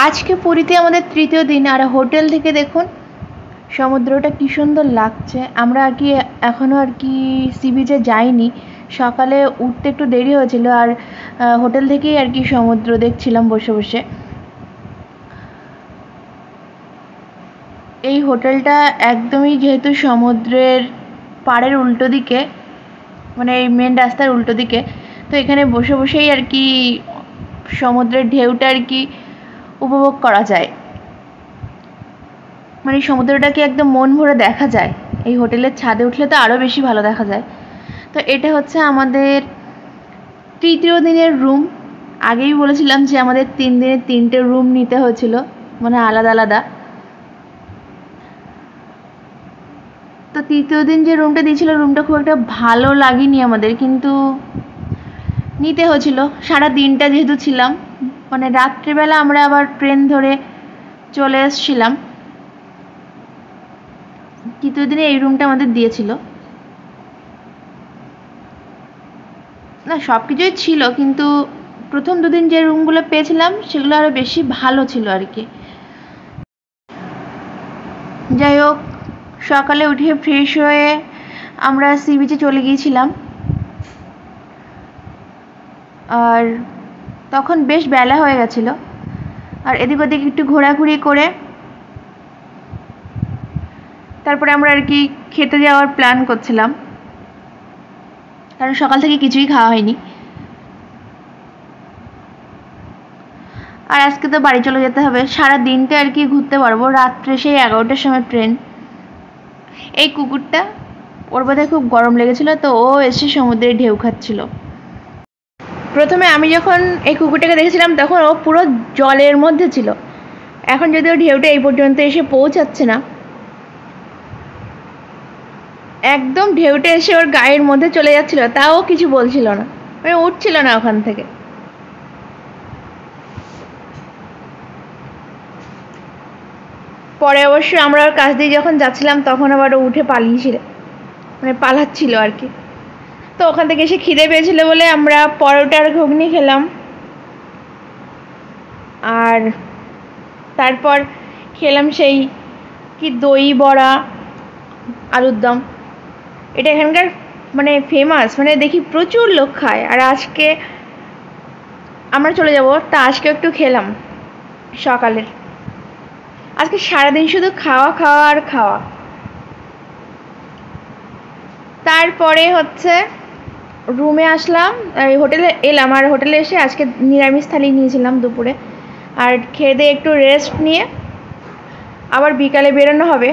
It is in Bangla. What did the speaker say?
আজকে পুরীতে আমাদের তৃতীয় দিন, আর হোটেল থেকে দেখুন সমুদ্রটা কি সুন্দর লাগছে। আমরা আর কি এখনও আর কি সি বিচে যাইনি, সকালে উঠতে একটু দেরি হয়েছিল, আর হোটেল থেকেই আর কি সমুদ্র দেখছিলাম বসে বসে। এই হোটেলটা একদমই যেহেতু সমুদ্রের পাড়ের উল্টো দিকে, মানে এই মেন রাস্তার উল্টো দিকে, তো এখানে বসে বসেই আর কি সমুদ্রের ঢেউটা আর কি উপভোগ করা যায়, মানে সমুদ্রটাকে একদম মন ভরে দেখা যায়। এই হোটেলের ছাদে উঠলে তো আরও বেশি ভালো দেখা যায়। তো এটা হচ্ছে আমাদের তৃতীয় দিনের রুম। আগেই বলেছিলাম যে আমাদের 3 দিনে 3টে রুম নিতে হয়েছিল, মানে আলাদা আলাদা। তো তৃতীয় দিন যে রুমটা দিয়েছিল, রুমটা খুব একটা ভালো লাগেনি আমাদের, কিন্তু নিতে হয়েছিল। সারা দিনটা যেহেতু ছিলাম, মানে রাত্রিবেলা আমরা আবার ট্রেন ধরে চলে এসেছিলাম। তৃতীয় দিনে এই রুমটা আমাদের দিয়েছিল না, সব কিছুই ছিল, কিন্তু প্রথম দুদিন যে রুমগুলো পেয়েছিলাম সেগুলো আরও বেশি ভালো ছিল আর কি। যাই হোক, সকালে উঠে ফ্রেশ হয়ে আমরা সি বিচে চলে গিয়েছিলাম, আর তখন বেশ বেলা হয়ে গেছিলো। আর এদিক ওদিক একটু ঘোরাঘুরি করে তারপরে আমরা আর কি খেতে যাওয়ার প্ল্যান করছিলাম, কারণ সকাল থেকে কিছুই খাওয়া হয়নি। আর আজকে তো বাড়ি চলে যেতে হবে, সারা দিনটা আর কি ঘুরতে পারবো, রাত্রে সেই 11টার সময় ট্রেন। এই কুকুরটা, ওর বোধহয় খুব গরম লেগেছিল, তো ও এসে সমুদ্রে ঢেউ খাচ্ছিল। প্রথমে আমি যখন এই কুকুরটাকে দেখেছিলাম তখন ও পুরো জলের মধ্যে ছিল, এখন যদিও ঢেউটা এই পর্যন্ত এসে পৌঁছাচ্ছে না, একদম ঢেউটা এসে ওর গায়ের মধ্যে চলে যাচ্ছিল, তাও কিছু বলছিল না, মানে উঠছিল না ওখান থেকে। পরে অবশ্য আমরা ওর কাছ দিয়ে যখন যাচ্ছিলাম তখন আবার ও উঠে পালিয়েছিল, মানে পালাচ্ছিল আর কি। তো ওখান থেকে এসে খিদে পেয়েছিল বলে আমরা পরোটা আর ঘুগনি খেলাম, আর তারপর খেলাম সেই কি দই বড়া, আলুর দম। এটা এখানকার মানে ফেমাস, মানে দেখি প্রচুর লোক খায়। আর আজকে আমরা চলে যাব, তা আজকে একটু খেলাম সকালের। আজকে সারাদিন শুধু খাওয়া খাওয়া আর খাওয়া। তারপরে হচ্ছে রুমে আসলাম, হোটেলে এলাম, আর হোটেলে এসে আজকে নিরামিষ থালি নিয়েছিলাম দুপুরে, আর খেয়ে দিয়ে একটু রেস্ট নিয়ে আবার বিকালে বেরোনো হবে।